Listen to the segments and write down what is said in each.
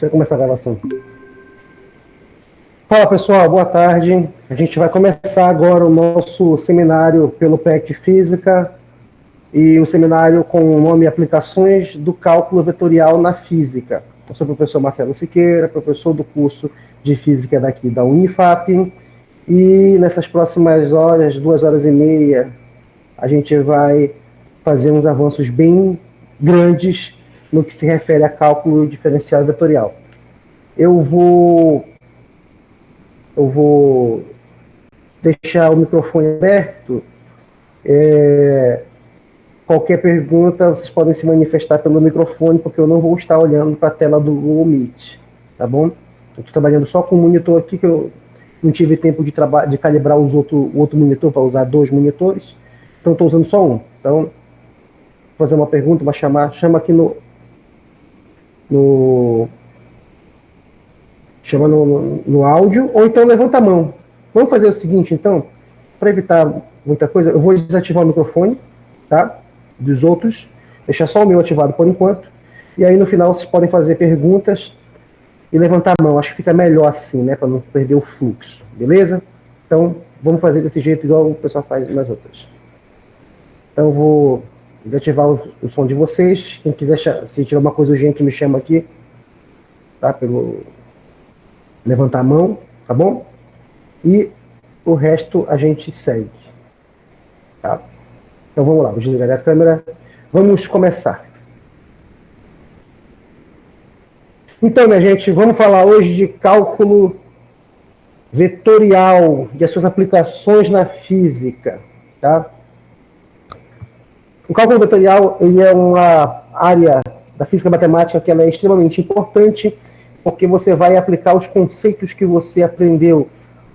Deixa eu começar a gravação. Fala pessoal, boa tarde. A gente vai começar agora o nosso seminário pelo PEC Física e um seminário com o nome Aplicações do Cálculo Vetorial na Física. Eu sou o professor Marcelo Siqueira, professor do curso de Física daqui da Unifap, e nessas próximas horas, 2 horas e meia, a gente vai fazer uns avanços bem grandes no que se refere a cálculo diferencial vetorial. Eu vou deixar o microfone aberto. Qualquer pergunta, vocês podem se manifestar pelo microfone, porque eu não vou estar olhando para a tela do Google Meet, tá bom? Eu estou trabalhando só com o monitor aqui, que eu não tive tempo de calibrar o outro monitor para usar 2 monitores, então estou usando só um. Então, vou fazer uma pergunta, chama aqui chama no áudio, ou então levanta a mão. Vamos fazer o seguinte, então, para evitar muita coisa, eu vou desativar o microfone, tá? Dos outros, deixar só o meu ativado por enquanto, e aí no final vocês podem fazer perguntas e levantar a mão. Acho que fica melhor assim, né, para não perder o fluxo, beleza? Então, vamos fazer desse jeito igual o pessoal faz nas outras. Então, eu vou desativar o som de vocês. Quem quiser, se tiver uma coisa urgente, me chama aqui, tá? Pelo levantar a mão, tá bom? E o resto a gente segue, tá? Então vamos lá, vou desligar a câmera. Vamos começar. Então, minha gente, vamos falar hoje de cálculo vetorial e as suas aplicações na física, tá? O cálculo vetorial, ele é uma área da física matemática que ela é extremamente importante, porque você vai aplicar os conceitos que você aprendeu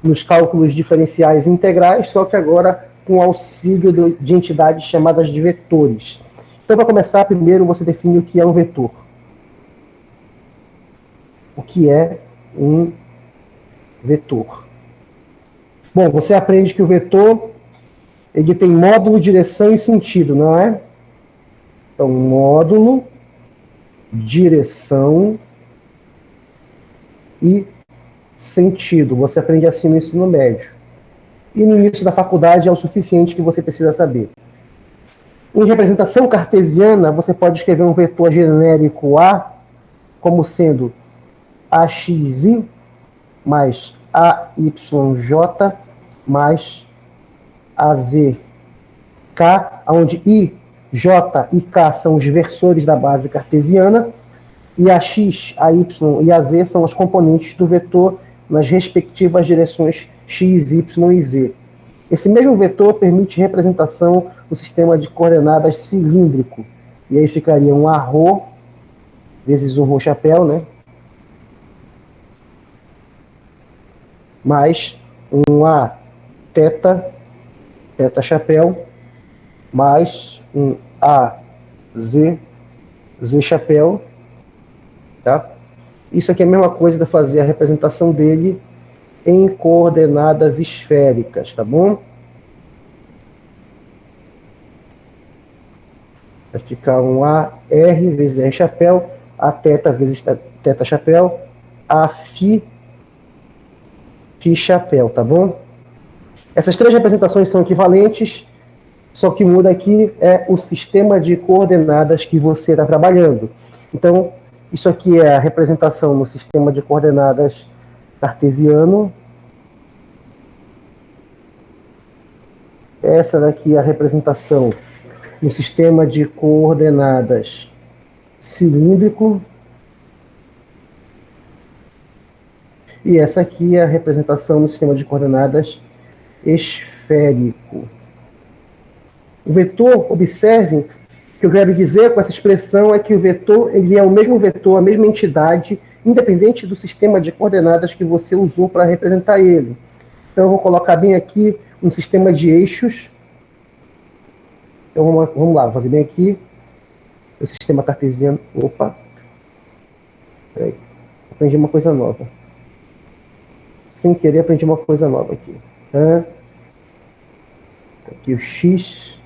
nos cálculos diferenciais integrais, só que agora com auxílio de entidades chamadas de vetores. Então, para começar, primeiro você define o que é um vetor. O que é um vetor? Bom, você aprende que o vetor ele tem módulo, direção e sentido, não é? Então, módulo, direção e sentido. Você aprende assim no ensino médio. E no início da faculdade é o suficiente que você precisa saber. Em representação cartesiana, você pode escrever um vetor genérico A como sendo AXI mais AYJ mais AZK, onde I, J e K são os versores da base cartesiana, e a X, a Y e a Z são os componentes do vetor nas respectivas direções X, Y e Z. Esse mesmo vetor permite representação no sistema de coordenadas cilíndrico. E aí ficaria um arro vezes um rho chapéu, né? Mais um A teta, teta chapéu, mais um A Z, Z chapéu, tá? Isso aqui é a mesma coisa de fazer a representação dele em coordenadas esféricas, tá bom? Vai ficar um AR vezes R chapéu, A teta vezes teta chapéu, A Fi chapéu, tá bom? Essas três representações são equivalentes, só que muda aqui é o sistema de coordenadas que você está trabalhando. Então, isso aqui é a representação no sistema de coordenadas cartesiano. Essa daqui é a representação no sistema de coordenadas cilíndrico. E essa aqui é a representação no sistema de coordenadas esférico. O vetor, observem, o que eu quero dizer com essa expressão é que o vetor ele é o mesmo vetor, a mesma entidade, independente do sistema de coordenadas que você usou para representar ele. Então eu vou colocar bem aqui um sistema de eixos. Então vamos lá, vou fazer bem aqui o sistema cartesiano. Opa! Peraí, aprendi uma coisa nova. Sem querer aprendi uma coisa nova aqui. Aqui o X.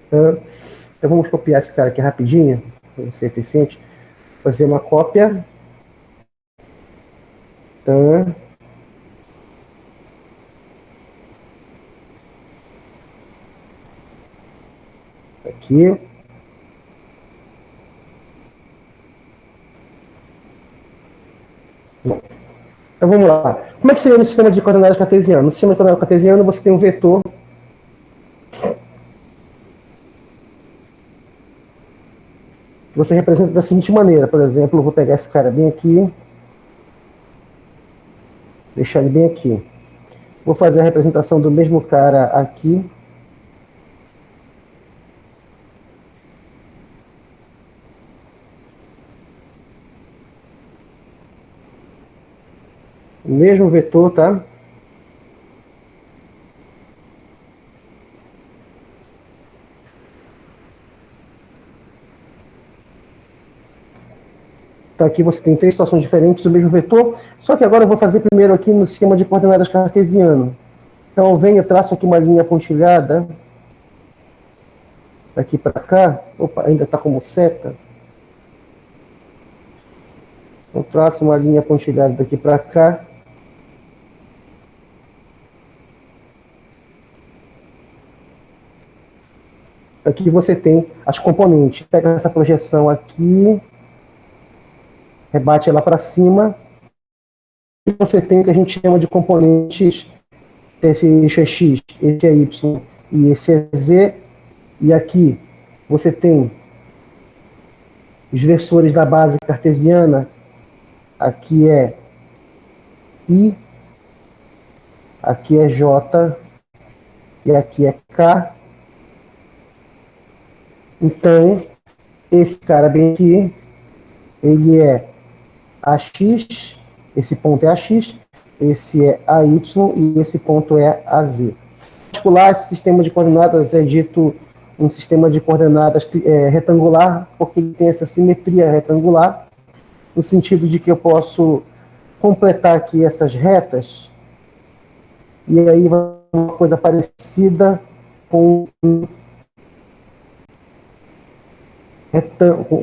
Então vamos copiar esse cara aqui rapidinho, para ser eficiente. fazer uma cópia. Tá. Aqui. Bom, então vamos lá. Como é que seria no sistema de coordenadas cartesiano? No sistema de coordenadas cartesiano você tem um vetor que você representa da seguinte maneira. Por exemplo, eu vou pegar esse cara bem aqui, deixar ele bem aqui. Vou fazer a representação do mesmo cara aqui. O mesmo vetor, tá? Então aqui você tem três situações diferentes do mesmo vetor, só que agora eu vou fazer primeiro aqui no sistema de coordenadas cartesiano. Então eu venho, traço aqui uma linha pontilhada, daqui para cá. Opa, ainda está como seta. Eu traço uma linha pontilhada daqui para cá. Aqui você tem as componentes. Pega essa projeção aqui, rebate ela para cima, e você tem o que a gente chama de componentes. Esse eixo é x, esse é y e esse é z. E aqui você tem os versores da base cartesiana. Aqui é I, aqui é J e aqui é K. Então, esse cara bem aqui, ele é AX, esse ponto é AX, esse é AY e esse ponto é AZ. Em particular, esse sistema de coordenadas é dito um sistema de coordenadas retangular, porque ele tem essa simetria retangular, no sentido de que eu posso completar aqui essas retas, e aí vai uma coisa parecida com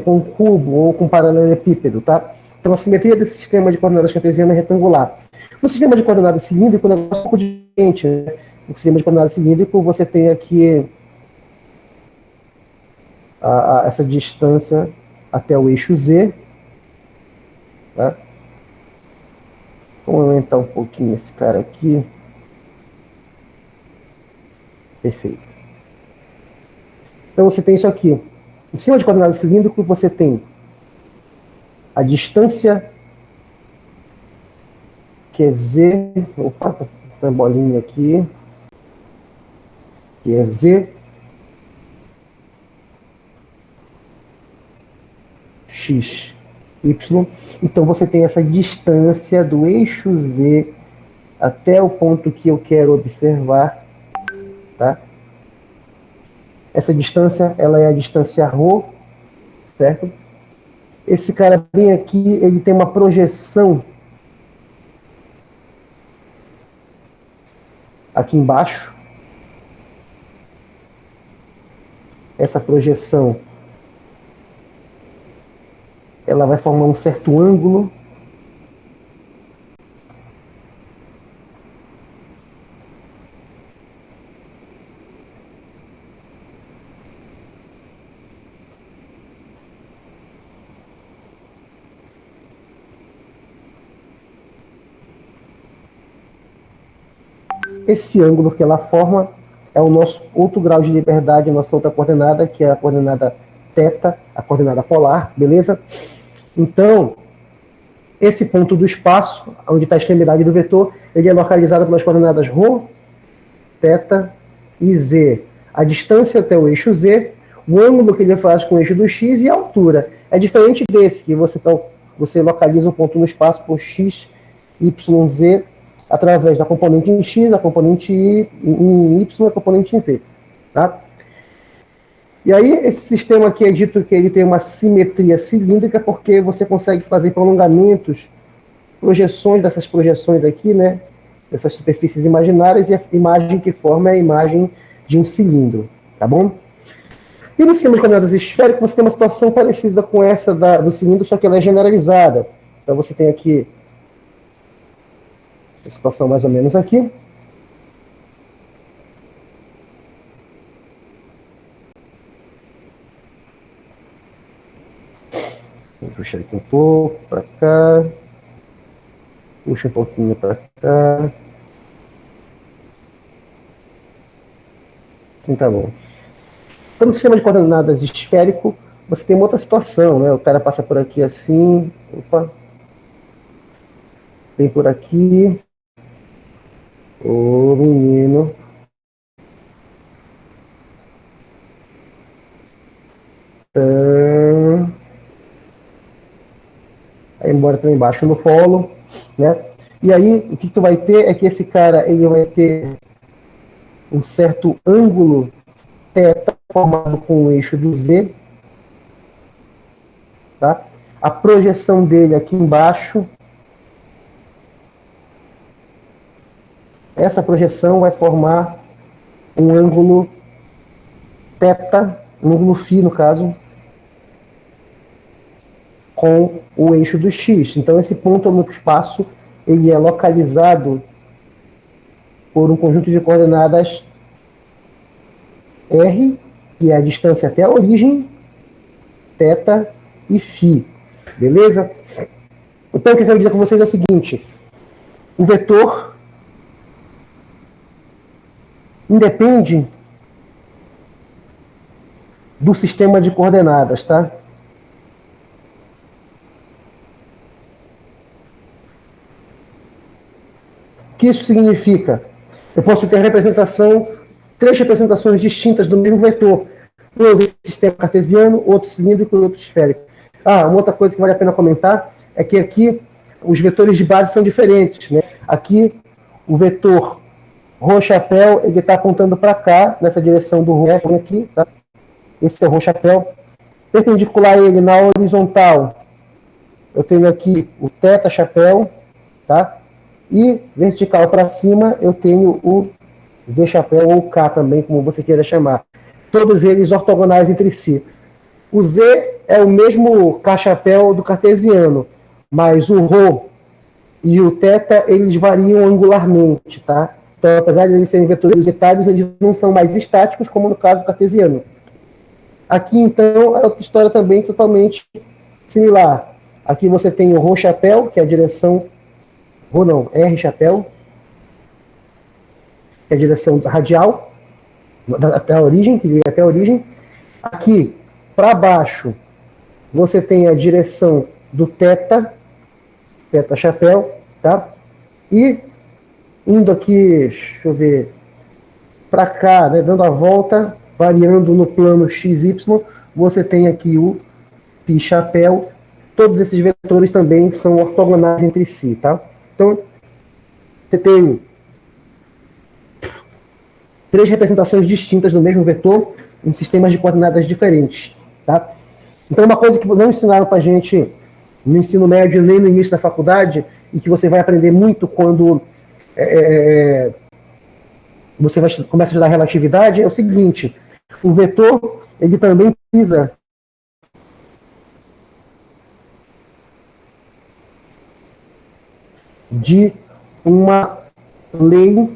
um cubo ou com paralelepípedo, tá? Então a simetria desse sistema de coordenadas cartesiano é retangular. No sistema de coordenadas cilíndrico, o negócio é um pouco diferente, né? No sistema de coordenadas cilíndrico, você tem aqui essa distância até o eixo Z, tá? Vamos aumentar um pouquinho esse cara aqui. Perfeito. Então você tem isso aqui. Em cima de coordenadas cilíndrico, você tem a distância, que é Z. Opa, tem uma bolinha aqui. Que é Z. X, Y. Então você tem essa distância do eixo Z até o ponto que eu quero observar, tá? Essa distância, ela é a distância ρ, certo? Esse cara bem aqui, ele tem uma projeção aqui embaixo. Essa projeção, ela vai formar um certo ângulo. Esse ângulo que ela forma é o nosso outro grau de liberdade, a nossa outra coordenada, que é a coordenada θ, a coordenada polar, beleza? Então, esse ponto do espaço, onde está a extremidade do vetor, ele é localizado pelas coordenadas ρ, θ e z. A distância até o eixo z, o ângulo que ele faz com o eixo do x e a altura. É diferente desse, que você localiza um ponto no espaço por x, y, z, através da componente em x, a componente em y e a componente em z. Tá? E aí, esse sistema aqui é dito que ele tem uma simetria cilíndrica, porque você consegue fazer prolongamentos, projeções dessas projeções aqui, né? Dessas superfícies imaginárias, e a imagem que forma é a imagem de um cilindro, tá bom? E no sistema de coordenadas esférico, você tem uma situação parecida com essa do cilindro, só que ela é generalizada. Então você tem aqui essa situação mais ou menos aqui. Vou puxar aqui um pouco para cá. Puxa um pouquinho para cá. Assim tá bom. Então, no sistema de coordenadas esférico, você tem uma outra situação, né? O cara passa por aqui assim. Opa. Vem por aqui. Ô, menino. Aí embora também embaixo no polo, né? E aí, o que tu vai ter é que esse cara, ele vai ter um certo ângulo θ formado com o eixo do Z, tá? A projeção dele aqui embaixo, essa projeção vai formar um ângulo θ, um ângulo φ no caso, com o eixo do x. Então esse ponto no espaço ele é localizado por um conjunto de coordenadas r, que é a distância até a origem, θ e φ. Beleza? Então o que eu quero dizer com vocês é o seguinte: o vetor independe do sistema de coordenadas, tá? O que isso significa? Eu posso ter três representações distintas do mesmo vetor. Um é esse sistema cartesiano, outro cilíndrico e outro esférico. Uma outra coisa que vale a pena comentar é que aqui os vetores de base são diferentes, né? Aqui o vetor rho chapéu, ele está apontando para cá, nessa direção do rho aqui, tá? Esse é o rho chapéu. Perpendicular a ele na horizontal, eu tenho aqui o θ chapéu, tá? E vertical para cima, eu tenho o Z chapéu ou K também, como você queira chamar. Todos eles ortogonais entre si. O Z é o mesmo K chapéu do cartesiano, mas o Rho e o θ, eles variam angularmente, tá? Então, apesar de eles serem vetores unitários, eles não são mais estáticos, como no caso do cartesiano. Aqui, então, é outra história também totalmente similar. Aqui você tem o Rho chapéu, que é a direção... Rho não, R chapéu, que é a direção radial, até a origem, que liga até a origem. Aqui, para baixo, você tem a direção do θ chapéu, tá? E indo aqui, deixa eu ver, para cá, né, dando a volta, variando no plano XY, você tem aqui o π chapéu. Todos esses vetores também são ortogonais entre si, tá? Então, você tem três representações distintas do mesmo vetor em sistemas de coordenadas diferentes, tá? Então, uma coisa que não ensinaram para a gente no ensino médio nem no início da faculdade, e que você vai aprender muito quando você começa a estudar relatividade, é o seguinte: o vetor, ele também precisa de uma lei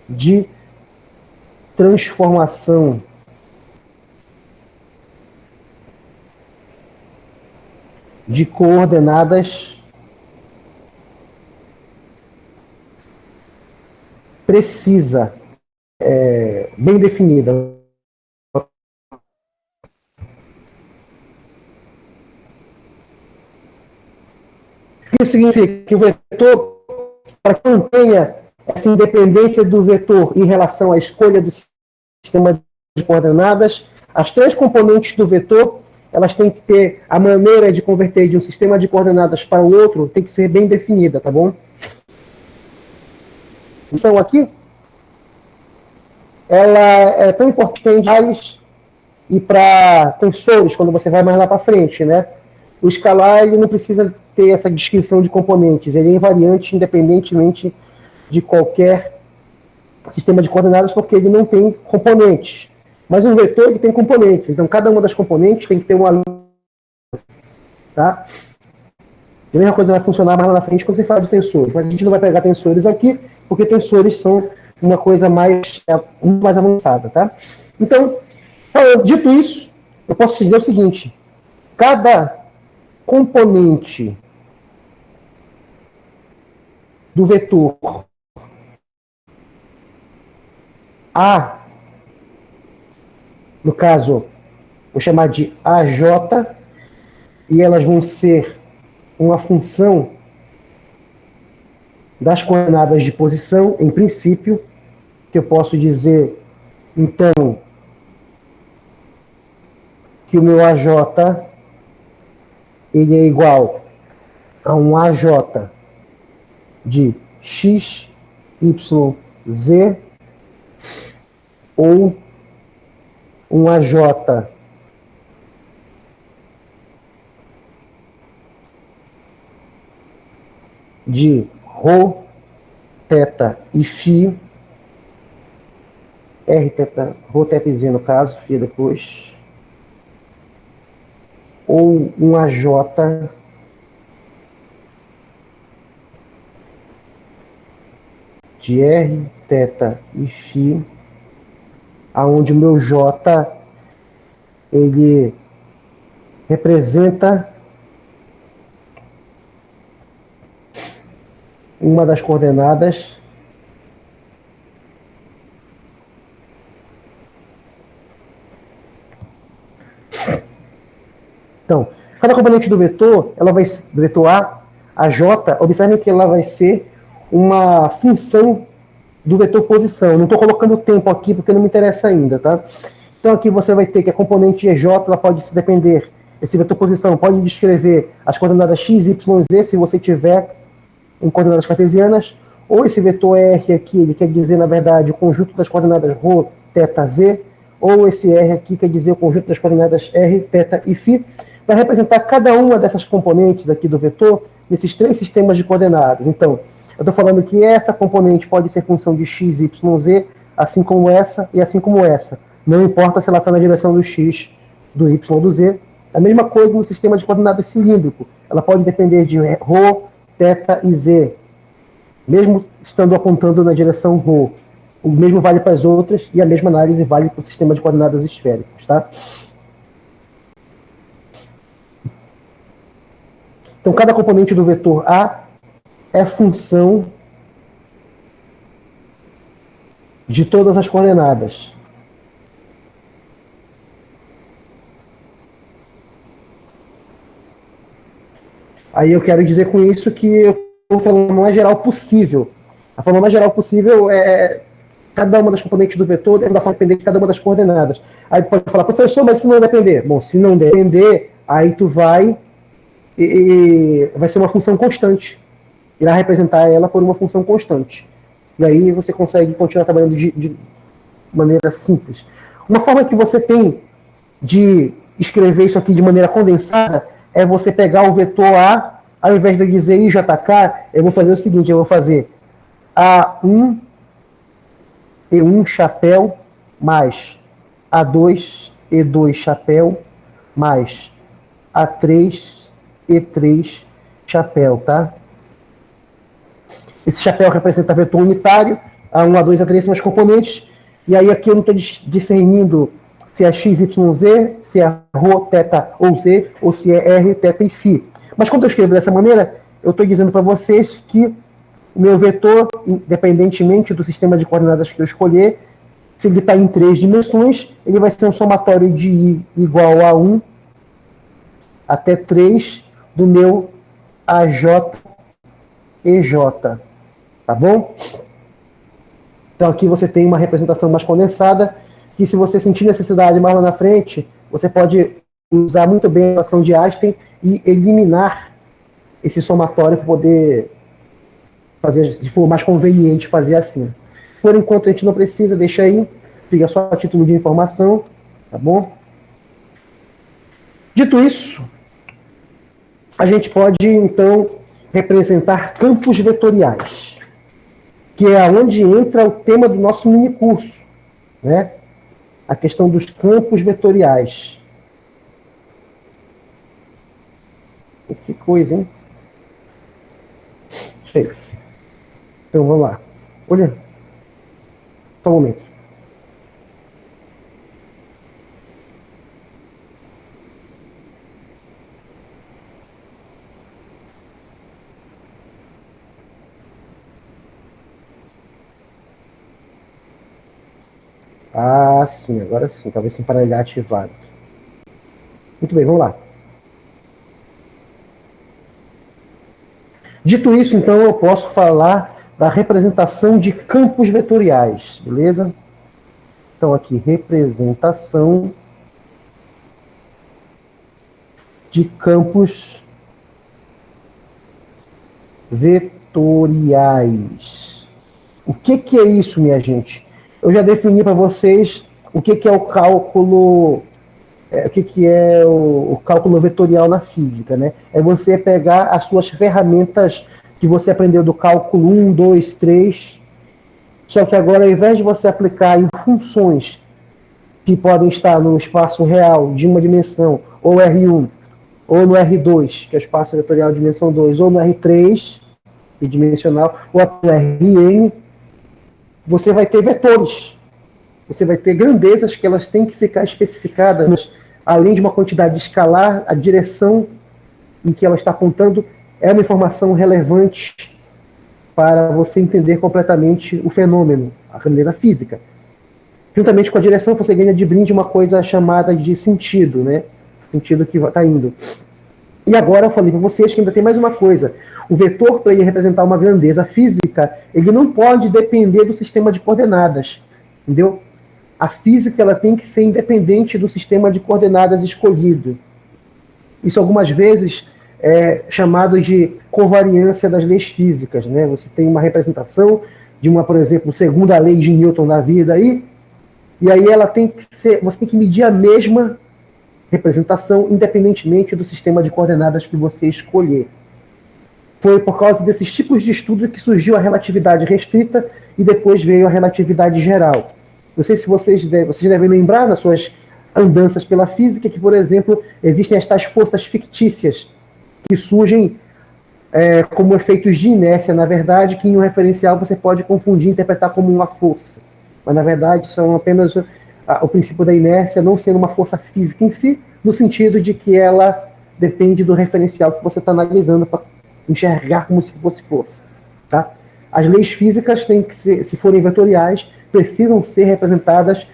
de transformação de coordenadas precisa, bem definida. Isso significa que o vetor, para que mantenha essa independência do vetor em relação à escolha do sistema de coordenadas, as três componentes do vetor, elas têm que ter a maneira de converter de um sistema de coordenadas para o outro, tem que ser bem definida, tá bom? Então aqui, ela é tão importante e para tensores, quando você vai mais lá para frente, né? O escalar, ele não precisa ter essa descrição de componentes, ele é invariante independentemente de qualquer sistema de coordenadas, porque ele não tem componentes. Mas um vetor ele tem componentes, então cada uma das componentes tem que ter uma... Tá? A mesma coisa vai funcionar mais lá na frente quando você fala de tensores, mas a gente não vai pegar tensores aqui, porque tensores são uma coisa muito mais avançada, tá? Então, dito isso, eu posso te dizer o seguinte: cada componente do vetor A, no caso, vou chamar de AJ, e elas vão ser uma função das coordenadas de posição, em princípio, que eu posso dizer, então, que o meu AJ ele é igual a um AJ de x, y, z, ou um AJ de ρ, θ e φ, r, θ, ρ, θ e z no caso, φ depois, ou um AJ de r, θ e φ, aonde o meu J ele representa uma das coordenadas então, cada componente do vetor, ela vai do vetor a J, observem que ela vai ser uma função do vetor posição. Não estou colocando tempo aqui porque não me interessa ainda, tá? Então aqui você vai ter que a componente EJ ela pode se depender, esse vetor posição pode descrever as coordenadas x, y, z, se você tiver em coordenadas cartesianas, ou esse vetor R aqui, ele quer dizer, na verdade, o conjunto das coordenadas ρ, θ, z, ou esse R aqui quer dizer o conjunto das coordenadas R, θ e φ, vai representar cada uma dessas componentes aqui do vetor nesses três sistemas de coordenadas. Então, eu estou falando que essa componente pode ser função de x, y, z, assim como essa e assim como essa. Não importa se ela está na direção do x, do y ou do z. A mesma coisa no sistema de coordenadas cilíndrico. Ela pode depender de ρ, θ e z, mesmo estando apontando na direção ρ. O mesmo vale para as outras e a mesma análise vale para o sistema de coordenadas esféricas, tá? Então, cada componente do vetor A é função de todas as coordenadas. Aí eu quero dizer com isso que eu estou falando a mais geral possível. A forma mais geral possível é cada uma das componentes do vetor dentro da forma depender de cada uma das coordenadas. Aí tu pode falar, professor, mas se não depender? Bom, se não depender, aí tu vai vai ser uma função constante. Irá representar ela por uma função constante. E aí você consegue continuar trabalhando de maneira simples. Uma forma que você tem de escrever isso aqui de maneira condensada é você pegar o vetor A, ao invés de eu dizer IJK, eu vou fazer o seguinte, eu vou fazer A1, E1 chapéu, mais A2, E2 chapéu, mais A3, E3 chapéu, tá? Esse chapéu representa vetor unitário, A1, A2, A3 são as componentes, e aí aqui eu não estou discernindo se é x, y, z, se é ρ, θ ou z, ou se é r, θ e φ. Mas quando eu escrevo dessa maneira, eu estou dizendo para vocês que o meu vetor, independentemente do sistema de coordenadas que eu escolher, se ele está em 3 dimensões, ele vai ser um somatório de i igual a 1 até 3 do meu AJ EJ. Tá bom? Então aqui você tem uma representação mais condensada, que se você sentir necessidade mais lá na frente, você pode usar muito bem a equação de Einstein e eliminar esse somatório para poder fazer, se for mais conveniente, fazer assim. Por enquanto a gente não precisa, deixa aí, fica só a título de informação, tá bom? Dito isso, a gente pode então representar campos vetoriais, que é onde entra o tema do nosso minicurso, né? a questão dos campos vetoriais. Que coisa, hein? Cheio. Então, vamos lá. Olha. Só um momento. Ah, sim, agora sim. Talvez sem emparelhar ativado. Muito bem, vamos lá. Dito isso, então, eu posso falar da representação de campos vetoriais, beleza? Então, aqui, representação de campos vetoriais. O que é isso, minha gente? Eu já defini para vocês o que é o cálculo, o que é o cálculo vetorial na física, né? É você pegar as suas ferramentas que você aprendeu do cálculo 1, 2, 3, só que agora, ao invés de você aplicar em funções que podem estar no espaço real de uma dimensão, ou R1, ou no R2, que é o espaço vetorial de dimensão 2, ou no R3, bidimensional, ou no Rn, você vai ter vetores. Você vai ter grandezas que elas têm que ficar especificadas, além de uma quantidade escalar, a direção em que ela está apontando é uma informação relevante para você entender completamente o fenômeno, a grandeza física. Juntamente com a direção, você ganha de brinde uma coisa chamada de sentido, né? Sentido que está indo. E agora eu falei para vocês que ainda tem mais uma coisa. O vetor, para ele representar uma grandeza física, ele não pode depender do sistema de coordenadas. Entendeu? A física ela tem que ser independente do sistema de coordenadas escolhido. Isso algumas vezes é chamado de covariância das leis físicas, né? Você tem uma representação de uma, por exemplo, segunda lei de Newton da vida aí, e aí ela tem que ser, você tem que medir a mesma representação independentemente do sistema de coordenadas que você escolher. Foi por causa desses tipos de estudo que surgiu a relatividade restrita e depois veio a relatividade geral. Não sei se vocês devem lembrar nas suas andanças pela física que, por exemplo, existem estas forças fictícias que surgem como efeitos de inércia, na verdade, que em um referencial você pode confundir e interpretar como uma força. Mas, na verdade, são apenas o princípio da inércia não sendo uma força física em si, no sentido de que ela depende do referencial que você está analisando para enxergar como se fosse força. Tá? As leis físicas têm que ser, se forem vetoriais, precisam ser representadas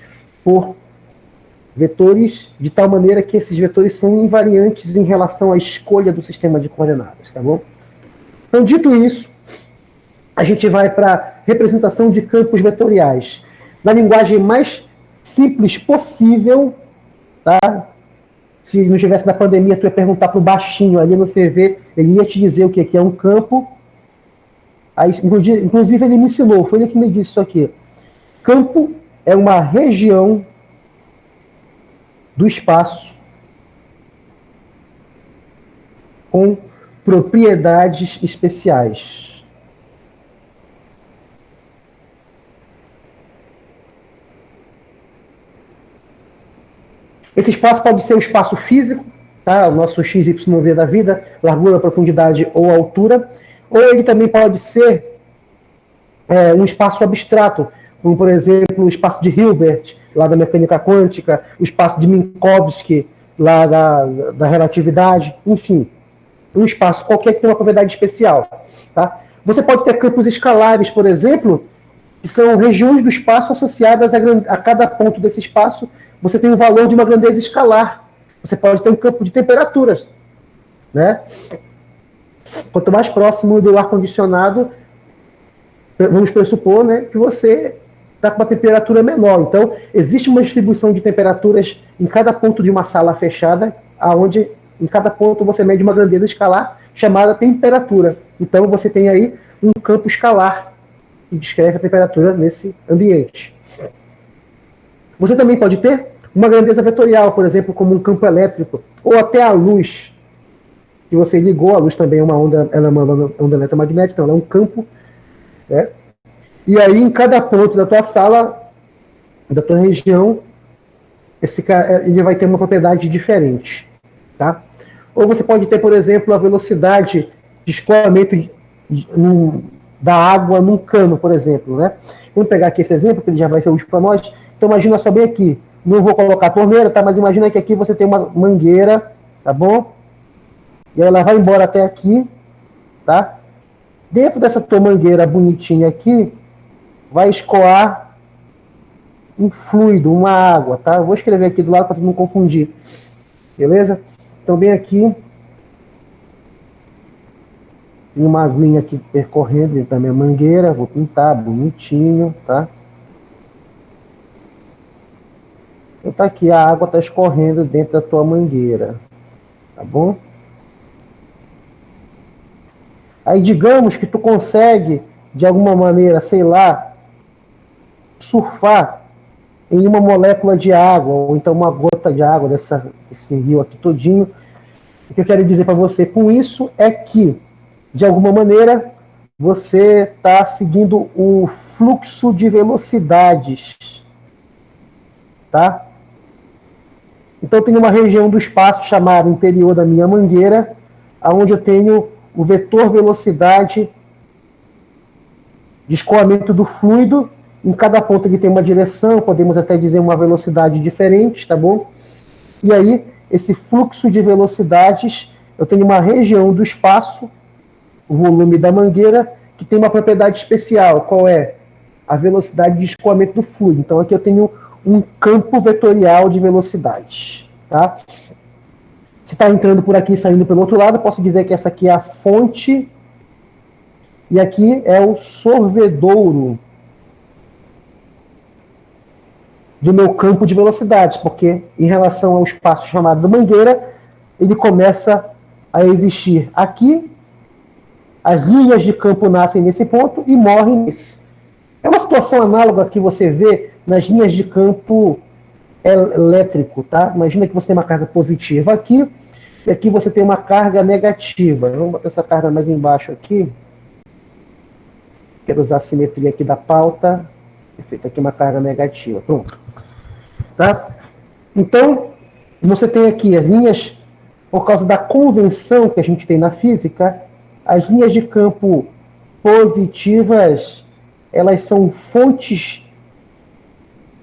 por vetores de tal maneira que esses vetores são invariantes em relação à escolha do sistema de coordenadas, tá bom? Então, dito isso, a gente vai para a representação de campos vetoriais. Na linguagem mais simples possível, tá? Se não tivesse na pandemia, tu ia perguntar para o baixinho ali no CV, ele ia te dizer o que é um campo. Aí, inclusive, ele me ensinou, foi ele que me disse isso aqui. Campo é uma região do espaço com propriedades especiais. Esse espaço pode ser o espaço físico, tá? O nosso XYZ da vida, largura, profundidade ou altura, ou ele também pode ser um espaço abstrato, como, por exemplo, o espaço de Hilbert, lá da mecânica quântica, o espaço de Minkowski, lá da relatividade, enfim, um espaço qualquer que tenha uma propriedade especial. Tá? Você pode ter campos escalares, por exemplo, que são regiões do espaço associadas a cada ponto desse espaço, você tem um valor de uma grandeza escalar. Você pode ter um campo de temperaturas. Né? Quanto mais próximo do ar-condicionado, vamos pressupor, né, que você está com uma temperatura menor. Então, existe uma distribuição de temperaturas em cada ponto de uma sala fechada, onde em cada ponto você mede uma grandeza escalar chamada temperatura. Então, você tem aí um campo escalar que descreve a temperatura nesse ambiente. Você também pode ter uma grandeza vetorial, por exemplo, como um campo elétrico, ou até a luz, que você ligou. A luz também é uma onda, ela é uma onda eletromagnética, então ela é um campo, né? E aí, em cada ponto da tua sala, da tua região, ele vai ter uma propriedade diferente, tá? Ou você pode ter, por exemplo, a velocidade de escoamento da água num cano, por exemplo, né? Vamos pegar aqui esse exemplo, que ele já vai ser útil para nós. Então imagina só bem aqui, não vou colocar a torneira, tá? Mas imagina que aqui você tem uma mangueira, tá bom? E ela vai embora até aqui, tá? Dentro dessa tua mangueira bonitinha aqui, vai escoar um fluido, uma água, tá? Eu vou escrever aqui do lado para não confundir, beleza? Então bem aqui, tem uma aguinha aqui percorrendo dentro da minha mangueira, vou pintar bonitinho, tá? Então tá aqui, a água está escorrendo dentro da tua mangueira, tá bom? Aí digamos que tu consegue, de alguma maneira, sei lá, surfar em uma molécula de água, ou então uma gota de água desse rio aqui todinho. O que eu quero dizer para você com isso é que, de alguma maneira, você está seguindo o fluxo de velocidades, tá? Então tem uma região do espaço chamada interior da minha mangueira, onde eu tenho o vetor velocidade de escoamento do fluido. Em cada ponto ele tem uma direção, podemos até dizer uma velocidade diferente, tá bom? E aí, esse fluxo de velocidades, eu tenho uma região do espaço, o volume da mangueira, que tem uma propriedade especial. Qual é? A velocidade de escoamento do fluido. Então aqui eu tenho um campo vetorial de velocidade, tá? Se está entrando por aqui e saindo pelo outro lado, posso dizer que essa aqui é a fonte e aqui é o sorvedouro do meu campo de velocidades, porque em relação ao espaço chamado mangueira, ele começa a existir aqui, as linhas de campo nascem nesse ponto e morrem nesse. É uma situação análoga que você vê nas linhas de campo elétrico, tá? Imagina que você tem uma carga positiva aqui, e aqui você tem uma carga negativa. Vamos botar essa carga mais embaixo aqui. Quero usar a simetria aqui da pauta. Feita aqui uma carga negativa. Pronto. Tá? Então, você tem aqui as linhas, por causa da convenção que a gente tem na física, as linhas de campo positivas, elas são fontes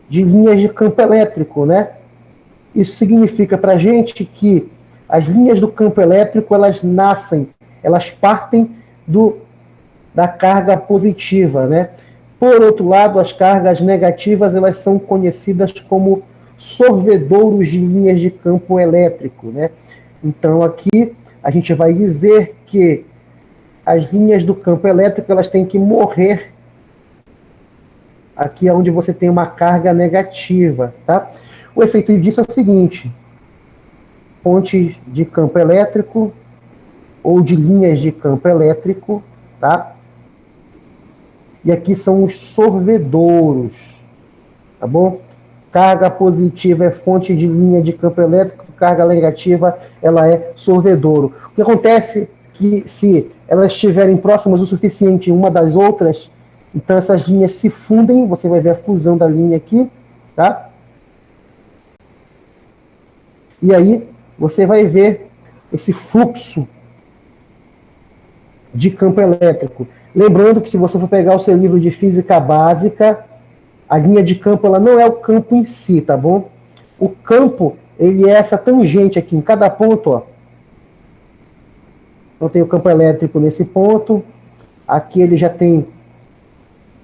de linhas de campo elétrico, né? Isso significa para a gente que as linhas do campo elétrico, elas nascem, elas partem da carga positiva, né? Por outro lado, as cargas negativas, elas são conhecidas como sorvedouros de linhas de campo elétrico, né? Então aqui a gente vai dizer que as linhas do campo elétrico, elas têm que morrer aqui onde você tem uma carga negativa, tá? O efeito disso é o seguinte: ponte de campo elétrico ou de linhas de campo elétrico, tá? E aqui são os sorvedouros, tá bom? Carga positiva é fonte de linha de campo elétrico, carga negativa, ela é sorvedouro. O que acontece é que se elas estiverem próximas o suficiente uma das outras, então essas linhas se fundem, você vai ver a fusão da linha aqui, tá? E aí você vai ver esse fluxo de campo elétrico. Lembrando que se você for pegar o seu livro de física básica, a linha de campo ela não é o campo em si, tá bom? O campo, ele é essa tangente aqui, em cada ponto, ó. Então tem o campo elétrico nesse ponto, aqui ele já tem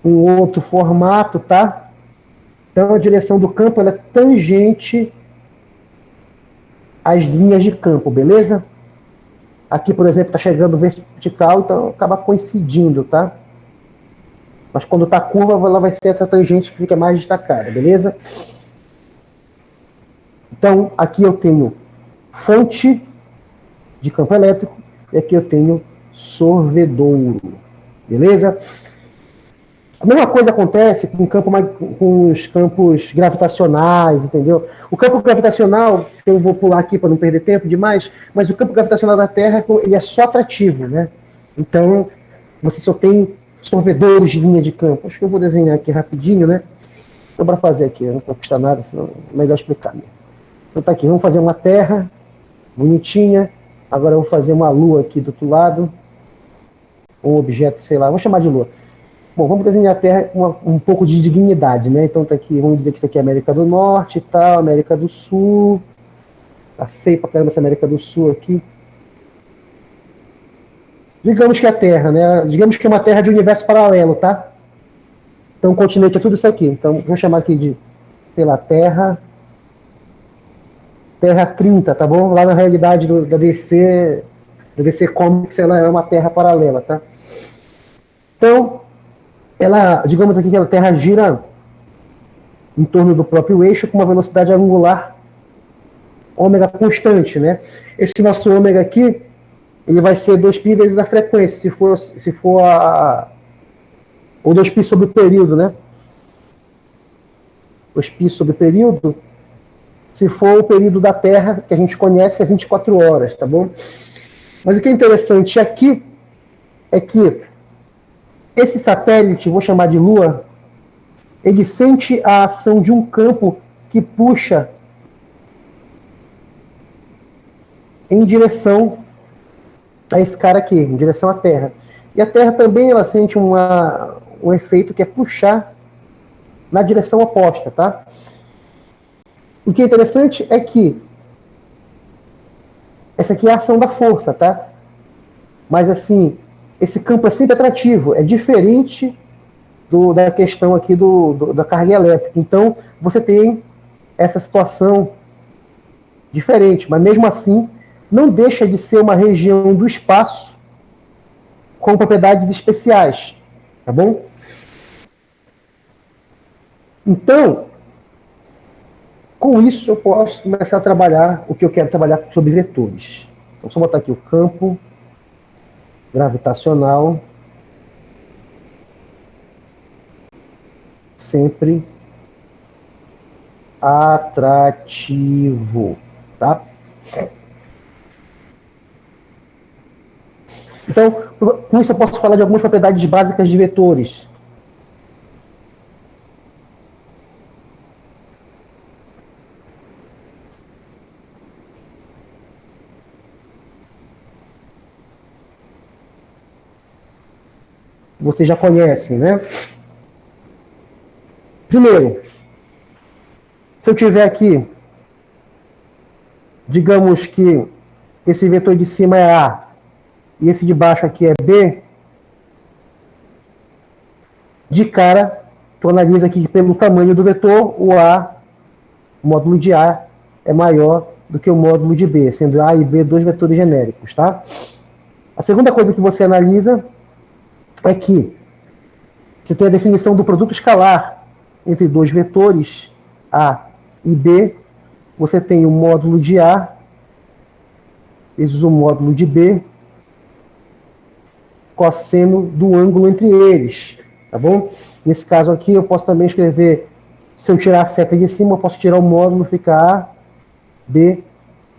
um outro formato, tá? Então a direção do campo ela é tangente às linhas de campo, beleza? Aqui, por exemplo, está chegando vertical, então acaba coincidindo, tá? Mas quando está curva, ela vai ser essa tangente que fica mais destacada, beleza? Então, aqui eu tenho fonte de campo elétrico e aqui eu tenho sorvedouro, beleza? A mesma coisa acontece com os campos gravitacionais, entendeu? O campo gravitacional, eu vou pular aqui para não perder tempo demais, mas o campo gravitacional da Terra ele é só atrativo, né? Então, você só tem sorvedores de linha de campo. Acho que eu vou desenhar aqui rapidinho, né? Só para fazer aqui, não custa nada, senão é melhor explicar. Então tá aqui, vamos fazer uma terra bonitinha. Agora eu vou fazer uma lua aqui do outro lado. Um objeto, sei lá, vou chamar de lua. Bom, vamos desenhar a Terra com um pouco de dignidade, né? Então tá aqui, vamos dizer que isso aqui é América do Norte e tal, América do Sul. Tá feio pra caramba essa América do Sul aqui. Digamos que a Terra, né? Digamos que é uma Terra de universo paralelo, tá? Então o continente é tudo isso aqui. Então vamos chamar aqui de, sei lá, Terra 30, tá bom? Lá na realidade da DC Comics, ela é uma Terra paralela, tá? Então, ela, digamos aqui que a Terra gira em torno do próprio eixo com uma velocidade angular ômega constante, né? Esse nosso ômega aqui, ele vai ser 2π vezes a frequência, se for ou 2π sobre o período, né? 2π sobre o período, se for o período da Terra, que a gente conhece, é 24 horas, tá bom? Mas o que é interessante aqui é que esse satélite, vou chamar de Lua, ele sente a ação de um campo que puxa em direção a esse cara aqui, em direção à Terra. E a Terra também ela sente um efeito que é puxar na direção oposta, tá? O que é interessante é que essa aqui é a ação da força, tá? Mas assim, esse campo é sempre atrativo, é diferente da questão aqui da carga elétrica. Então, você tem essa situação diferente, mas mesmo assim, não deixa de ser uma região do espaço com propriedades especiais, tá bom? Então, com isso eu posso começar a trabalhar o que eu quero trabalhar sobre vetores. Então, só botar aqui o campo gravitacional sempre atrativo, tá? Então, com isso eu posso falar de algumas propriedades básicas de vetores. Vocês já conhecem, né? Primeiro, se eu tiver aqui, digamos que esse vetor de cima é A e esse de baixo aqui é B, de cara, tu analisa aqui pelo tamanho do vetor, o módulo de A é maior do que o módulo de B, sendo A e B dois vetores genéricos, tá? A segunda coisa que você analisa é que você tem a definição do produto escalar entre dois vetores, A e B. Você tem o módulo de A vezes o módulo de B, cosseno do ângulo entre eles, tá bom? Nesse caso aqui, eu posso também escrever, se eu tirar a seta de cima, eu posso tirar o módulo, fica A, B,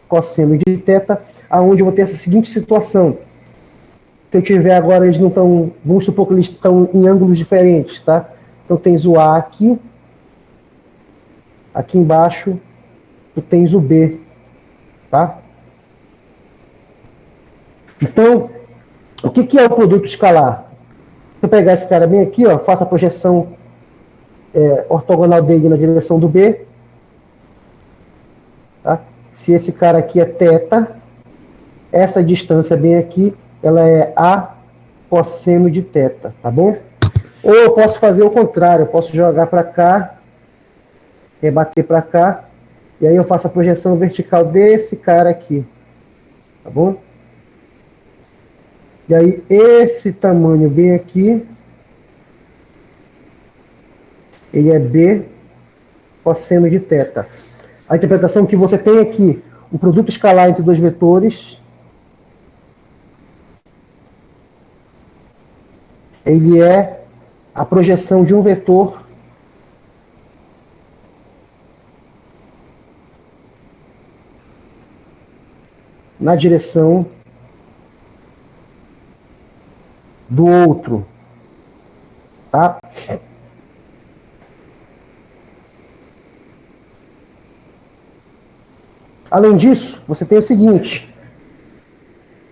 cosseno de θ, aonde eu vou ter essa seguinte situação. Se eu tiver agora, eles não estão, vamos supor que eles estão em ângulos diferentes, tá? Então tens o A aqui embaixo, tu tens o B, tá? Então, o que é o produto escalar? Se eu pegar esse cara bem aqui, ó, faço a projeção ortogonal dele na direção do B, tá? Se esse cara aqui é θ, essa distância bem aqui, ela é A cosseno de θ, tá bom? Ou eu posso fazer o contrário, eu posso jogar para cá, rebater para cá, e aí eu faço a projeção vertical desse cara aqui, tá bom? E aí esse tamanho bem aqui, ele é B cosseno de θ. A interpretação que você tem aqui, o produto escalar entre dois vetores, ele é a projeção de um vetor na direção do outro, tá? Além disso, você tem o seguinte,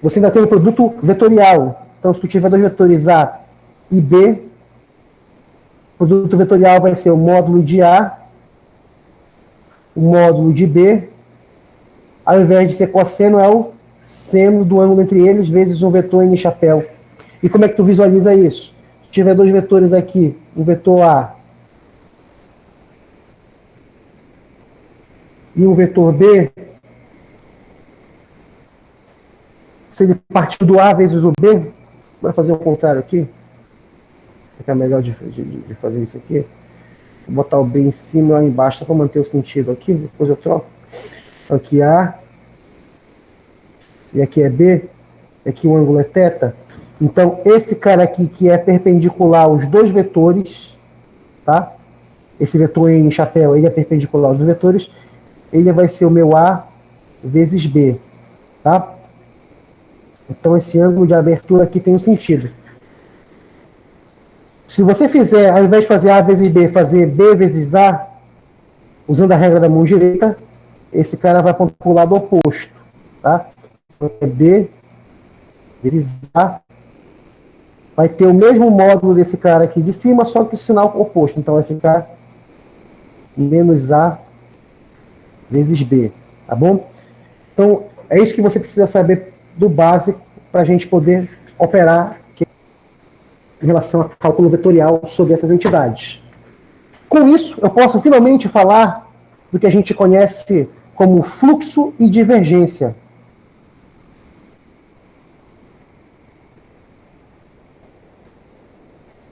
você ainda tem o produto vetorial. Então, se tu tiver dois vetores A e B, o produto vetorial vai ser o módulo de A, o módulo de B, ao invés de ser cosseno, é o seno do ângulo entre eles, vezes um vetor N chapéu. E como é que tu visualiza isso? Se tiver dois vetores aqui, um vetor A e um vetor B, se ele partir do A vezes o B, vai fazer o contrário aqui, fica melhor de fazer isso aqui. Vou botar o B em cima e lá embaixo, só para manter o sentido aqui, depois eu troco. Aqui A, e aqui é B, aqui o ângulo é θ. Então, esse cara aqui, que é perpendicular aos dois vetores, tá? Esse vetor N chapéu, ele é perpendicular aos dois vetores, ele vai ser o meu A vezes B, tá? Então, esse ângulo de abertura aqui tem um sentido. Se você fizer, ao invés de fazer A vezes B, fazer B vezes A, usando a regra da mão direita, esse cara vai para o lado oposto, tá? Então, é B vezes A, vai ter o mesmo módulo desse cara aqui de cima, só que o sinal oposto. Então, vai ficar menos A vezes B, tá bom? Então, é isso que você precisa saber do básico para a gente poder operar em relação ao cálculo vetorial sobre essas entidades. Com isso, eu posso finalmente falar do que a gente conhece como fluxo e divergência.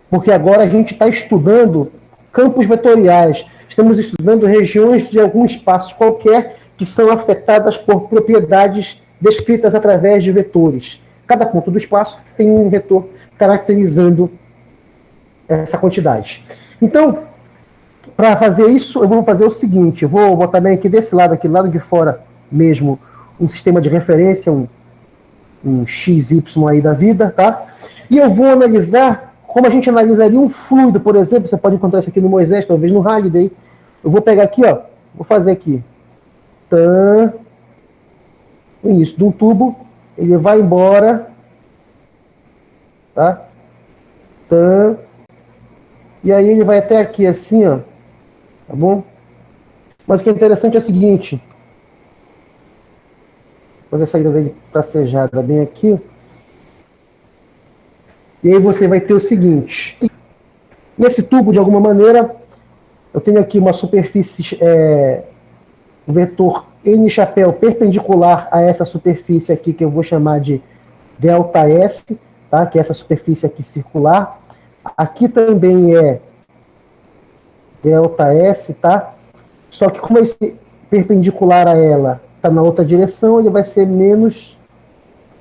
Porque agora a gente está estudando campos vetoriais, estamos estudando regiões de algum espaço qualquer que são afetadas por propriedades descritas através de vetores. Cada ponto do espaço tem um vetor caracterizando essa quantidade. Então, para fazer isso, eu vou fazer o seguinte, eu vou botar bem aqui desse lado, aqui do lado de fora mesmo, um sistema de referência, um XY aí da vida, tá? E eu vou analisar como a gente analisaria um fluido, por exemplo. Você pode encontrar isso aqui no Moisés, talvez no Halliday. Eu vou pegar aqui, ó, vou fazer aqui. Isso, de um tubo, ele vai embora, tá? E aí ele vai até aqui assim, ó, tá bom? Mas o que é interessante é o seguinte, vou fazer a saída dele tracejada bem aqui. E aí você vai ter o seguinte, nesse tubo, de alguma maneira, eu tenho aqui uma superfície, um vetor N chapéu perpendicular a essa superfície aqui, que eu vou chamar de ΔS, tá? Que é essa superfície aqui circular. Aqui também é ΔS, tá? Só que como esse perpendicular a ela está na outra direção, ele vai ser menos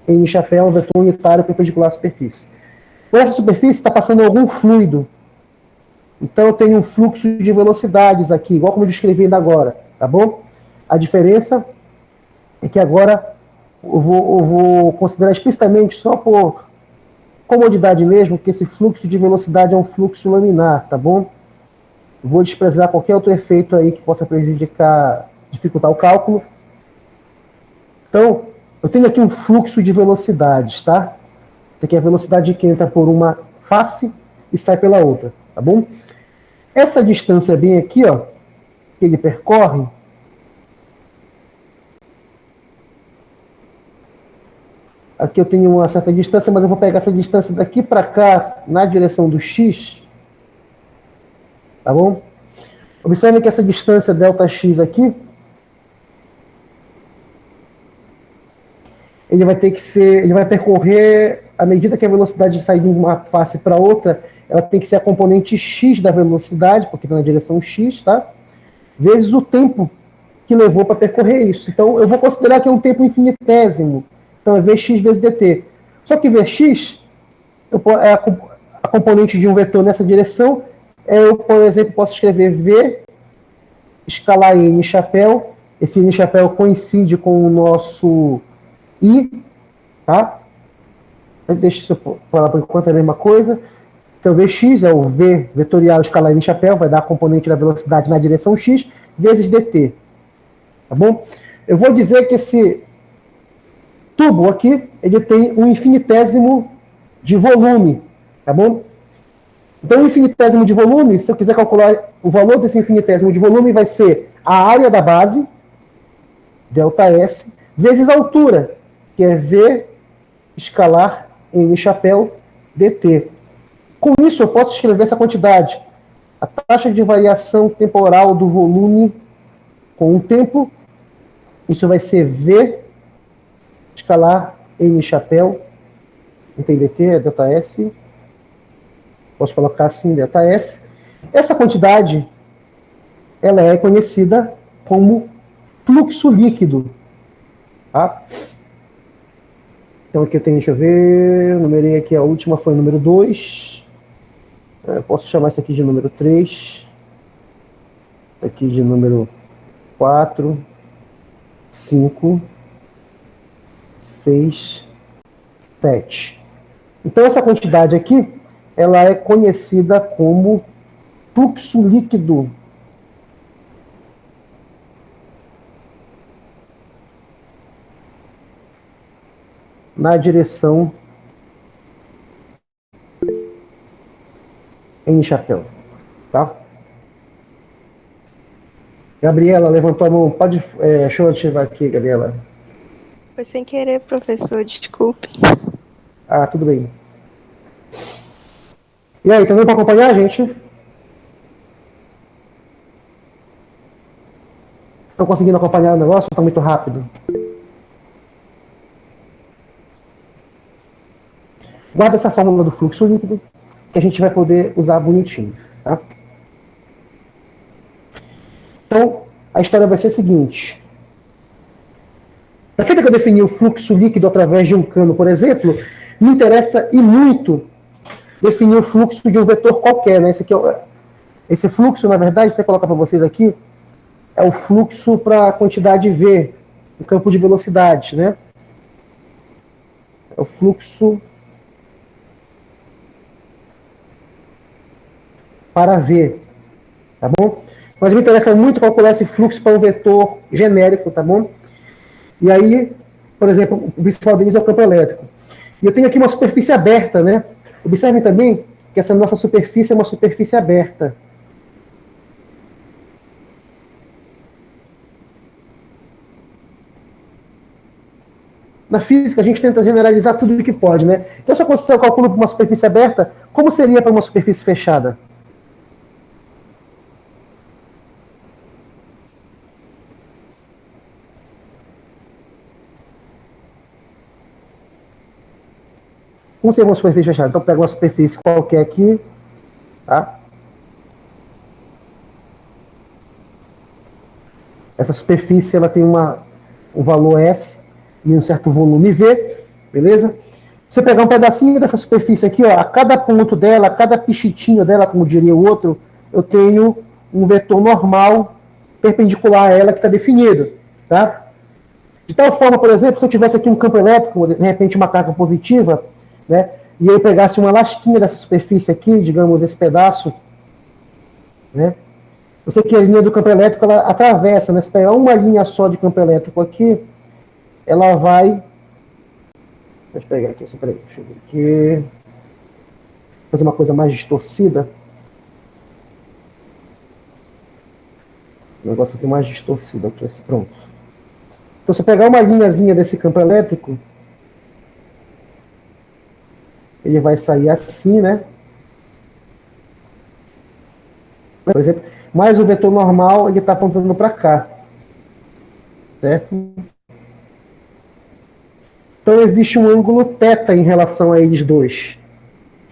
N chapéu, um vetor unitário perpendicular à superfície. Por essa superfície está passando algum fluido. Então eu tenho um fluxo de velocidades aqui, igual como eu descrevi ainda agora, tá bom? A diferença é que agora eu vou considerar explicitamente, só por comodidade mesmo, que esse fluxo de velocidade é um fluxo laminar, tá bom? Vou desprezar qualquer outro efeito aí que possa dificultar o cálculo. Então, eu tenho aqui um fluxo de velocidades, tá? Isso aqui é a velocidade que entra por uma face e sai pela outra, tá bom? Essa distância bem aqui, ó, que ele percorre, aqui eu tenho uma certa distância, mas eu vou pegar essa distância daqui para cá, na direção do x, tá bom? Observe que essa distância ΔX aqui, ele vai ter que ser, ele vai percorrer, à medida que a velocidade sai de uma face para outra, ela tem que ser a componente x da velocidade, porque está na direção x, tá? Vezes o tempo que levou para percorrer isso. Então, eu vou considerar que é um tempo infinitésimo. Então, é Vx vezes dt. Só que Vx é a componente de um vetor nessa direção. Eu, por exemplo, posso escrever V escalar N chapéu. Esse N chapéu coincide com o nosso I, tá? Deixa isso falar por enquanto, é a mesma coisa. Então, Vx é o V vetorial escalar N chapéu, vai dar a componente da velocidade na direção x, vezes dt. Tá bom? Eu vou dizer que esse tubo aqui, ele tem um infinitésimo de volume, tá bom? Então, o infinitésimo de volume, se eu quiser calcular o valor desse infinitésimo de volume, vai ser a área da base, ΔS, vezes a altura, que é V escalar N chapéu dt. Com isso, eu posso escrever essa quantidade. A taxa de variação temporal do volume com o tempo, isso vai ser V escalar N chapéu, tem dt, é ΔS. Posso colocar assim, ΔS. Essa quantidade, ela é conhecida como fluxo líquido. Tá? Então aqui eu tenho, deixa eu ver, eu numerei aqui, a última foi o número 2. Eu posso chamar isso aqui de número 3. Aqui de número 4, 5, 6, 7. Então essa quantidade aqui, ela é conhecida como fluxo líquido. Na direção em chapéu, tá? Gabriela levantou a mão. Pode, deixa eu ativar aqui, Gabriela. Foi sem querer, professor, desculpe. Ah, tudo bem. E aí, tá dando para acompanhar, gente? Estão conseguindo acompanhar o negócio? Está muito rápido? Guarda essa fórmula do fluxo líquido, que a gente vai poder usar bonitinho, tá? Então, a história vai ser a seguinte. Na feita que eu defini o fluxo líquido através de um cano, por exemplo, me interessa e muito definir o fluxo de um vetor qualquer, né? Esse fluxo, na verdade, vou colocar para vocês aqui, é o fluxo para a quantidade V, no campo de velocidade, né? É o fluxo para V, tá bom? Mas me interessa muito calcular esse fluxo para um vetor genérico, tá bom? E aí, por exemplo, o principal deles é o campo elétrico. E eu tenho aqui uma superfície aberta, né? Observem também que essa nossa superfície é uma superfície aberta. Na física, a gente tenta generalizar tudo o que pode, né? Então, se eu calculo para uma superfície aberta, como seria para uma superfície fechada? Como seria uma superfície fechada? Então, eu pego uma superfície qualquer aqui, tá? Essa superfície ela tem um valor S e um certo volume V, beleza? Se eu pegar um pedacinho dessa superfície aqui, ó, a cada ponto dela, a cada pichitinho dela, como diria o outro, eu tenho um vetor normal perpendicular a ela que está definido, tá? De tal forma, por exemplo, se eu tivesse aqui um campo elétrico, de repente uma carga positiva, né, e eu pegasse uma lasquinha dessa superfície aqui, digamos, esse pedaço, né, eu sei que a linha do campo elétrico, ela atravessa, né, se pegar uma linha só de campo elétrico aqui, ela vai... Deixa eu pegar aqui, deixa eu ver aqui, fazer uma coisa mais distorcida. O negócio aqui mais distorcido aqui, assim, pronto. Então, se eu pegar uma linhazinha desse campo elétrico, ele vai sair assim, né? Por exemplo, mas o vetor normal, ele está apontando para cá. Certo? Então, existe um ângulo θ em relação a eles dois.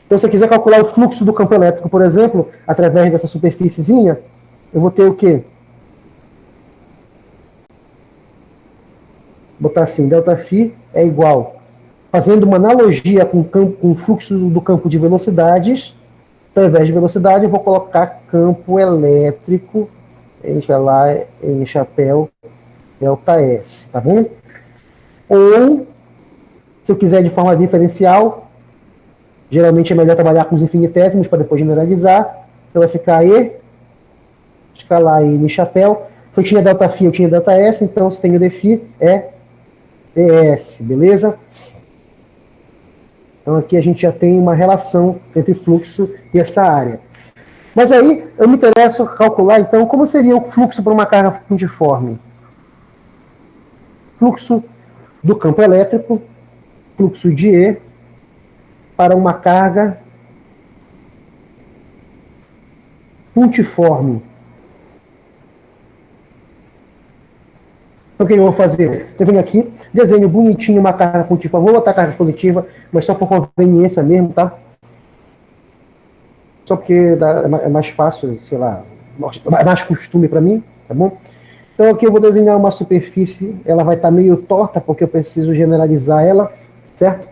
Então, se eu quiser calcular o fluxo do campo elétrico, por exemplo, através dessa superfíciezinha, eu vou ter o quê? Botar assim, ΔΦ é igual. Fazendo uma analogia com o fluxo do campo de velocidades, então, ao invés de velocidade, eu vou colocar campo elétrico, em chapéu, ΔS, tá bom? Ou, se eu quiser de forma diferencial, geralmente é melhor trabalhar com os infinitésimos para depois generalizar, então vai ficar E, escalar N chapéu. Se eu tinha ΔΦ, eu tinha ΔS, então se tenho dφ é ds, beleza? Então aqui a gente já tem uma relação entre fluxo e essa área. Mas aí eu me interesso calcular, então, como seria o fluxo para uma carga puntiforme? Fluxo do campo elétrico, fluxo de E, para uma carga puntiforme. Então o que eu vou fazer? Eu venho aqui, desenho bonitinho uma carga puntiforme, vou botar carga positiva, mas só por conveniência mesmo, tá? Só porque é mais fácil, sei lá, é mais costume para mim, tá bom? Então aqui eu vou desenhar uma superfície, ela vai estar meio torta, porque eu preciso generalizar ela, certo?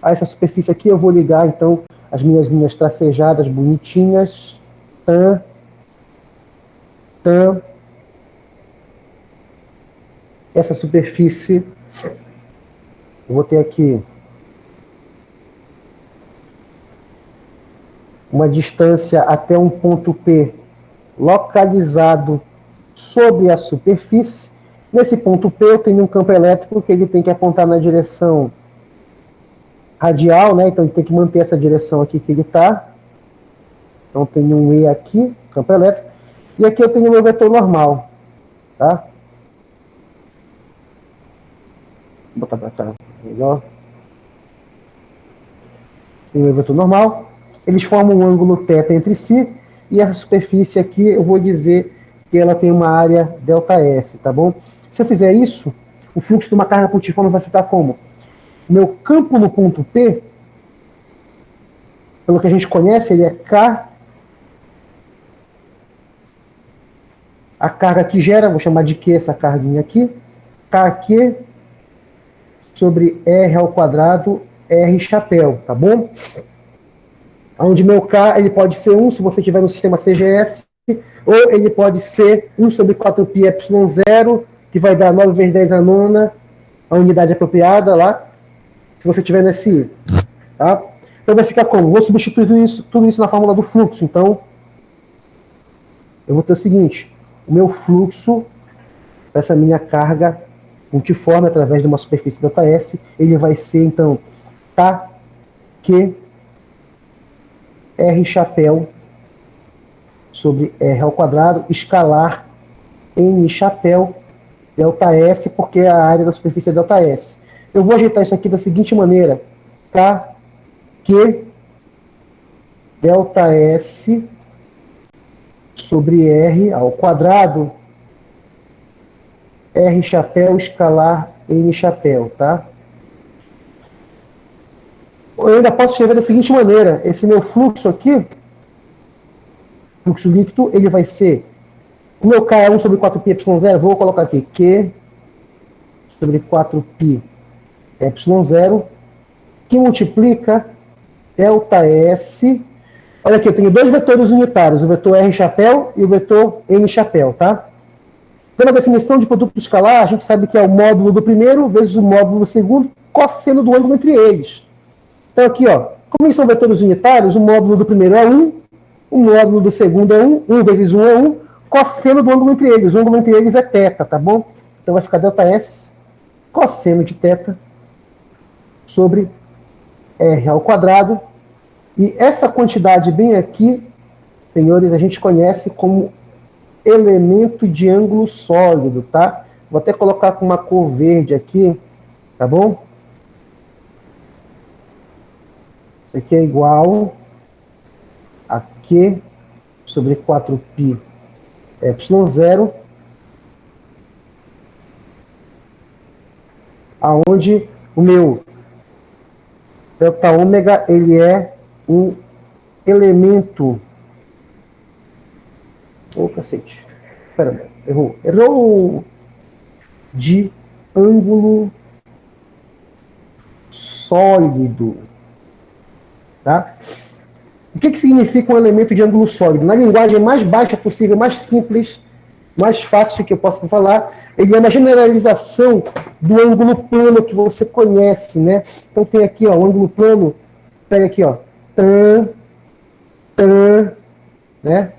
A essa superfície aqui eu vou ligar, então, as minhas linhas tracejadas bonitinhas, tan, tan. Essa superfície, eu vou ter aqui uma distância até um ponto P localizado sobre a superfície. Nesse ponto P eu tenho um campo elétrico que ele tem que apontar na direção radial, né? Então ele tem que manter essa direção aqui que ele está. Então tem um E aqui, campo elétrico, e aqui eu tenho o meu vetor normal, tá? Vou botar para cá, melhor. Tem o meu vetor normal. Eles formam um ângulo θ entre si, e essa superfície aqui eu vou dizer que ela tem uma área ΔS, tá bom? Se eu fizer isso, o fluxo de uma carga puntiforme vai ficar como? Meu campo no ponto P, pelo que a gente conhece, ele é K. A carga que gera, vou chamar de Q essa carguinha aqui, KQ sobre R ao quadrado, R chapéu, tá bom? Onde meu K ele pode ser 1 se você estiver no sistema CGS, ou ele pode ser 1 sobre 4π ε0, que vai dar 9 vezes 10 a nona, a unidade apropriada lá, se você tiver no SI. Tá? Então vai ficar como? Vou substituir tudo isso na fórmula do fluxo. Então, eu vou ter o seguinte, o meu fluxo, essa minha carga multiforme através de uma superfície ΔS, ele vai ser, então, KQ R chapéu sobre R ao quadrado, escalar N chapéu ΔS, porque a área da superfície é ΔS. Eu vou ajeitar isso aqui da seguinte maneira, KQ ΔS sobre R ao quadrado, R chapéu escalar N chapéu, tá? Eu ainda posso escrever da seguinte maneira, esse meu fluxo aqui, fluxo líquido, ele vai ser, o meu K é 1 sobre 4π ε0, vou colocar aqui, Q sobre 4π ε0, que multiplica ΔS, olha aqui, eu tenho dois vetores unitários, o vetor R chapéu e o vetor N chapéu, tá? Pela definição de produto escalar, a gente sabe que é o módulo do primeiro vezes o módulo do segundo, cosseno do ângulo entre eles. Então aqui, ó, como eles são vetores unitários, o módulo do primeiro é 1, o módulo do segundo é 1, 1 vezes 1 é 1, cosseno do ângulo entre eles. O ângulo entre eles é θ, tá bom? Então vai ficar ΔS, cosseno de θ, sobre R ao quadrado. E essa quantidade bem aqui, senhores, a gente conhece como elemento de ângulo sólido, tá? Vou até colocar com uma cor verde aqui, tá bom? Isso aqui é igual a Q sobre 4π ε0, aonde o meu Δω ele é um elemento. Ô, cacete. Espera, errou de ângulo sólido. Tá? O que significa um elemento de ângulo sólido? Na linguagem mais baixa possível, mais simples, mais fácil que eu possa falar, ele é uma generalização do ângulo plano que você conhece, né? Então tem aqui, ó, o ângulo plano, pega aqui, ó, né?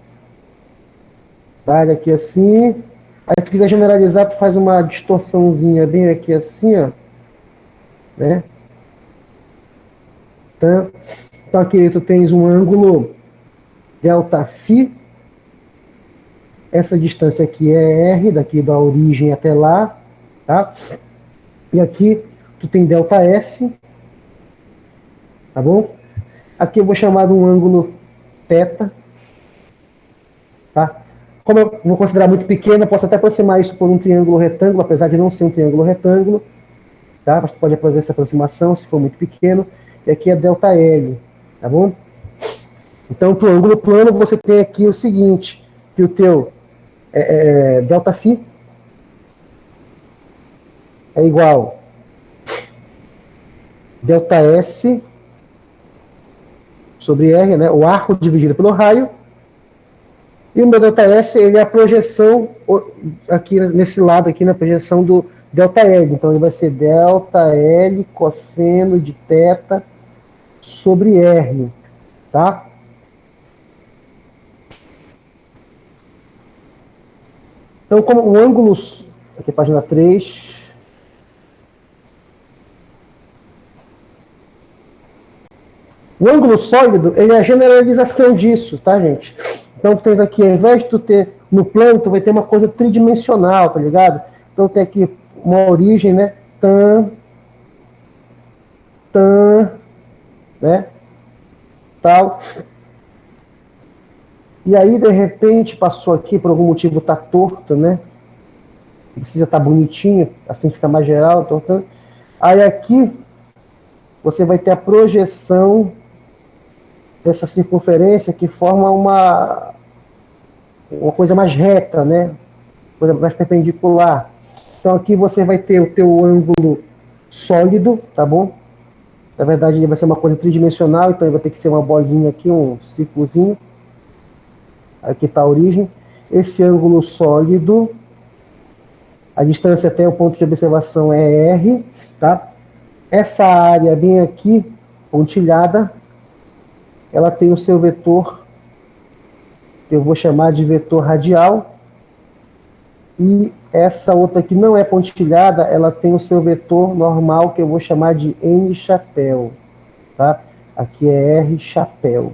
Vai aqui assim, Aí se tu quiser generalizar, tu faz uma distorçãozinha bem aqui assim, ó, né? Então aqui tu tens um ângulo ΔΦ, essa distância aqui é R, daqui da origem até lá, tá? E aqui tu tem ΔS, tá bom? Aqui eu vou chamar de um ângulo θ, tá? Como eu vou considerar muito pequeno, eu posso até aproximar isso por um triângulo retângulo, apesar de não ser um triângulo retângulo, tá? Mas tu pode fazer essa aproximação se for muito pequeno. E aqui é ΔL, tá bom? Então, para o ângulo plano, você tem aqui o seguinte, que o teu ΔΦ é igual ΔS sobre R, né? O arco dividido pelo raio. E o meu ΔS, ele é a projeção aqui nesse lado aqui, na projeção do ΔL. Então ele vai ser ΔL cosseno de θ sobre R, tá? Então, como o ângulo, aqui página 3, o ângulo sólido, ele é a generalização disso, tá, gente? Então, tu tens aqui, ao invés de tu ter no plano, tu vai ter uma coisa tridimensional, tá ligado? Então, tem aqui uma origem, né? Né? Tal. E aí, de repente, passou aqui, por algum motivo tá torto, né? Precisa estar bonitinho, assim fica mais geral. Então, aí aqui, você vai ter a projeção dessa circunferência que forma uma coisa mais reta, né? Coisa mais perpendicular. Então aqui você vai ter o teu ângulo sólido, tá bom? Na verdade ele vai ser uma coisa tridimensional, então ele vai ter que ser uma bolinha aqui, um círculozinho. Aqui está a origem. Esse ângulo sólido, a distância até o ponto de observação é R, tá? Essa área bem aqui, pontilhada, ela tem o seu vetor, que eu vou chamar de vetor radial, e essa outra aqui não é pontilhada, ela tem o seu vetor normal, que eu vou chamar de N chapéu, tá? Aqui é R chapéu.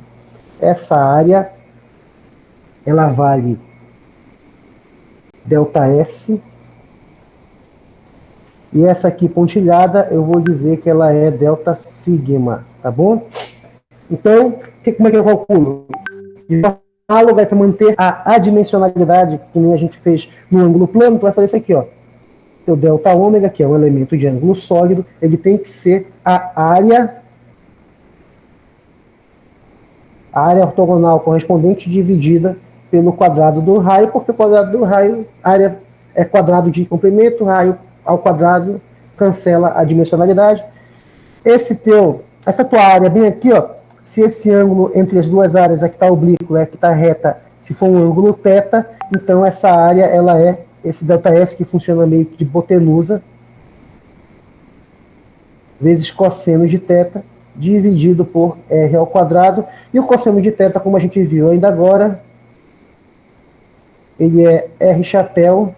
Essa área, ela vale ΔS, e essa aqui pontilhada, eu vou dizer que ela é delta sigma, tá bom? Então, como é que eu calculo? Vai para manter a adimensionalidade, que nem a gente fez no ângulo plano, tu vai fazer isso aqui, ó. O delta ômega, que é um elemento de ângulo sólido, ele tem que ser a área ortogonal correspondente dividida pelo quadrado do raio, porque o quadrado do raio, área é quadrado de comprimento, raio ao quadrado cancela a dimensionalidade. Essa tua área bem aqui, ó, se esse ângulo entre as duas áreas, aqui está oblíquo, aqui está reta, se for um ângulo θ, então essa área, ela é esse ΔS que funciona meio que de hipotenusa, vezes cosseno de θ, dividido por R ao quadrado, e o cosseno de θ, como a gente viu ainda agora, ele é R chapéu